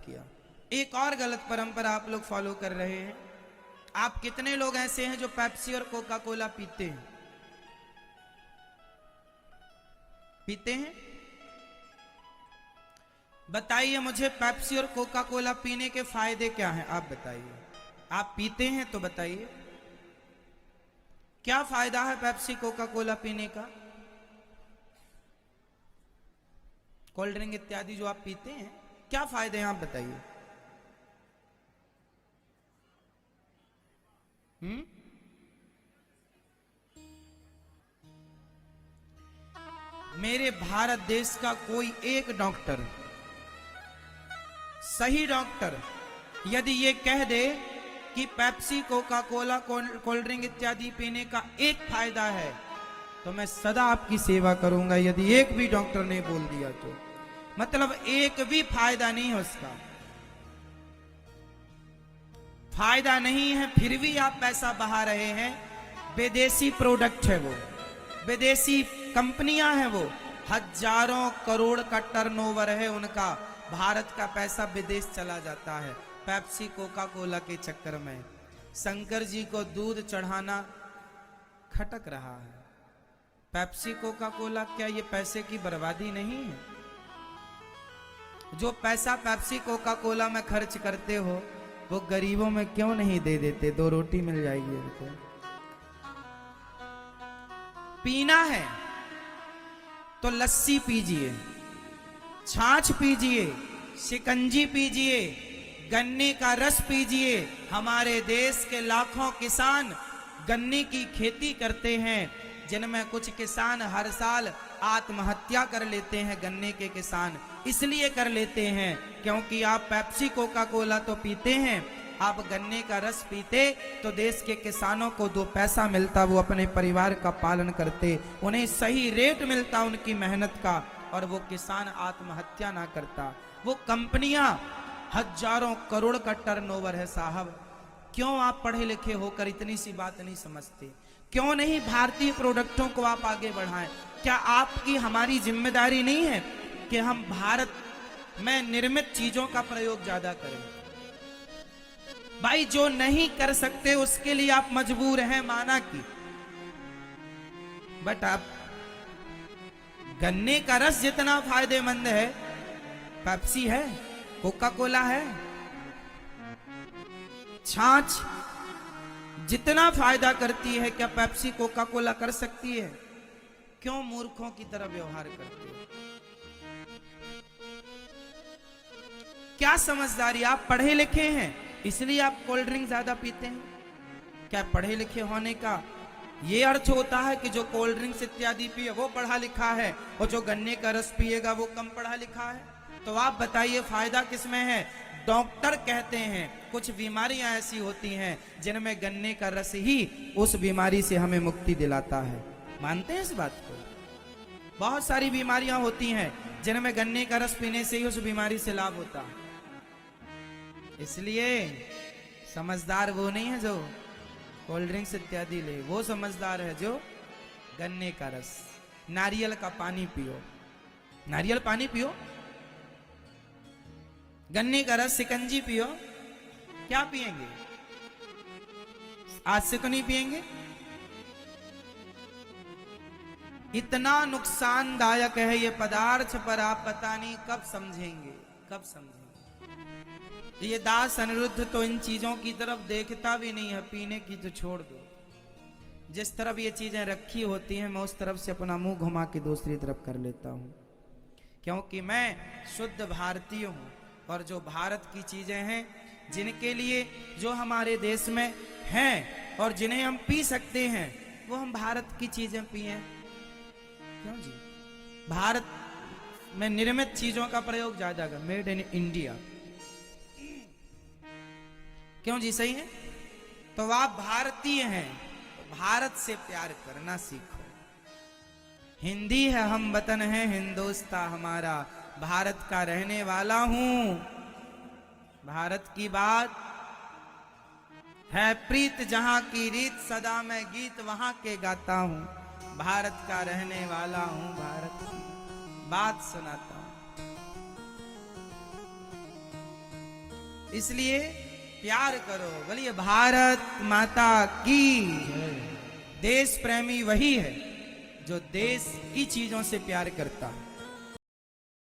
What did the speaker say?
किया। एक और गलत परंपरा आप लोग फॉलो कर रहे हैं। आप कितने लोग ऐसे हैं जो पेप्सी और कोका कोला पीते हैं? पीते हैं? बताइए मुझे, पेप्सी और कोका कोला पीने के फायदे क्या हैं? आप बताइए। आप पीते हैं तो बताइए, क्या फायदा है पेप्सी कोका कोला पीने का? कोल्ड ड्रिंक इत्यादि जो आप पीते हैं, क्या फायदे हैं आप बताइए। मेरे भारत देश का कोई एक डॉक्टर, सही डॉक्टर, यदि ये कह दे कि Pepsi Coca Cola cold drink इत्यादि पीने का एक फायदा है, तो मैं सदा आपकी सेवा करूंगा। यदि एक भी डॉक्टर ने बोल दिया तो मतलब एक भी फायदा नहीं है उसका, फायदा नहीं है, फिर भी आप पैसा बहा रहे हैं। विदेशी प्रोडक्ट है वो, विदेशी कंपनियां हैं वो, हजारों करोड़ का टर्नओवर है उनका, भारत का पैसा विदेश चला जाता है पेप्सी कोका कोला के चक्कर में। शंकर जी को दूध चढ़ाना खटक रहा है। पेप्सी कोका कोला, क्या ये पैसे की बर्बादी नहीं है? जो पैसा पेप्सी कोका कोला में खर्च करते हो वो गरीबों में क्यों नहीं दे देते? 2 रोटी मिल जाएगी उनको। पीना है तो लस्सी पीजिए, छाछ पीजिए, शिकंजी पीजिए, गन्ने का रस पीजिए। हमारे देश के लाखों किसान गन्ने की खेती करते हैं, जिनमें कुछ किसान हर साल आत्महत्या कर लेते हैं। गन्ने के किसान इसलिए कर लेते हैं क्योंकि आप पेप्सी कोका कोला तो पीते हैं, आप गन्ने का रस पीते तो देश के किसानों को 2 पैसा मिलता, वो अपने परिवार का पालन करते, उन्हें सही रेट मिलता उनकी मेहनत का, और वो किसान आत्महत्या ना करता। वो कंपनियां हजारों करोड़ का टर्नओवर है साहब। क्यों आप पढ़े लिखे होकर इतनी सी बात नहीं समझते? क्यों नहीं भारतीय प्रोडक्टों को आप आगे बढ़ाएं? क्या आपकी हमारी जिम्मेदारी नहीं है कि हम भारत में निर्मित चीजों का प्रयोग ज्यादा करें? भाई जो नहीं कर सकते उसके लिए आप मजबूर हैं, माना कि, बट आप गन्ने का रस जितना फायदेमंद है, पेप्सी है, कोका कोला है, छाछ जितना फायदा करती है, क्या पेप्सी कोका कोला कर सकती है? क्यों मूर्खों की तरह व्यवहार करते हो? क्या समझदारी? आप पढ़े लिखे हैं इसलिए आप कोल्ड ड्रिंक ज्यादा पीते हैं? क्या पढ़े लिखे होने का ये अर्थ होता है कि जो कोल्ड ड्रिंक्स इत्यादि पिए वो पढ़ा लिखा है, और जो गन्ने का रस पिएगा वो कम पढ़ा लिखा है? तो आप बताइए फायदा किसमें है? डॉक्टर कहते हैं कुछ बीमारियां ऐसी होती हैं जिनमें गन्ने का रस ही उस बीमारी से हमें मुक्ति दिलाता है। मानते हैं इस बात को? बहुत सारी बीमारियां होती हैं जिनमें गन्ने का रस पीने से ही उस बीमारी से लाभ होता है। इसलिए समझदार वो नहीं है जो कोल्ड ड्रिंक्स इत्यादि ले, वो समझदार है जो गन्ने का रस, नारियल का पानी पियो, नारियल पानी पियो, गन्ने का रस, शिकंजी पियो। क्या पिएंगे? आज से तो नहीं पिएंगे। इतना नुकसानदायक है ये पदार्थ, पर आप पता नहीं कब समझेंगे, कब समझेंगे। ये दास अनिरुद्ध तो इन चीजों की तरफ देखता भी नहीं है, पीने की तो छोड़ दो। जिस तरफ ये चीजें रखी होती हैं मैं उस तरफ से अपना मुंह घुमा के दूसरी तरफ कर लेता हूं, क्योंकि मैं शुद्ध भारतीय हूं। और जो भारत की चीजें हैं, जिनके लिए जो हमारे देश में हैं और जिन्हें हम पी सकते हैं, वो हम भारत की चीजें पिए। क्यों जी? भारत में निर्मित चीजों का प्रयोग ज्यादा कर, मेड इन इंडिया। क्यों जी? सही है। तो आप भारतीय हैं, तो भारत से प्यार करना सीखो। हिंदी है हम वतन है हिंदुस्तान हमारा, भारत का रहने वाला हूं। भारत की बात है प्रीत जहां की रीत, सदा मैं गीत वहां के गाता हूं। भारत का रहने वाला हूं, भारत की बात सुनाता हूं। इसलिए प्यार करो। बोलिए भारत माता की। देश प्रेमी वही है जो देश की चीजों से प्यार करता है।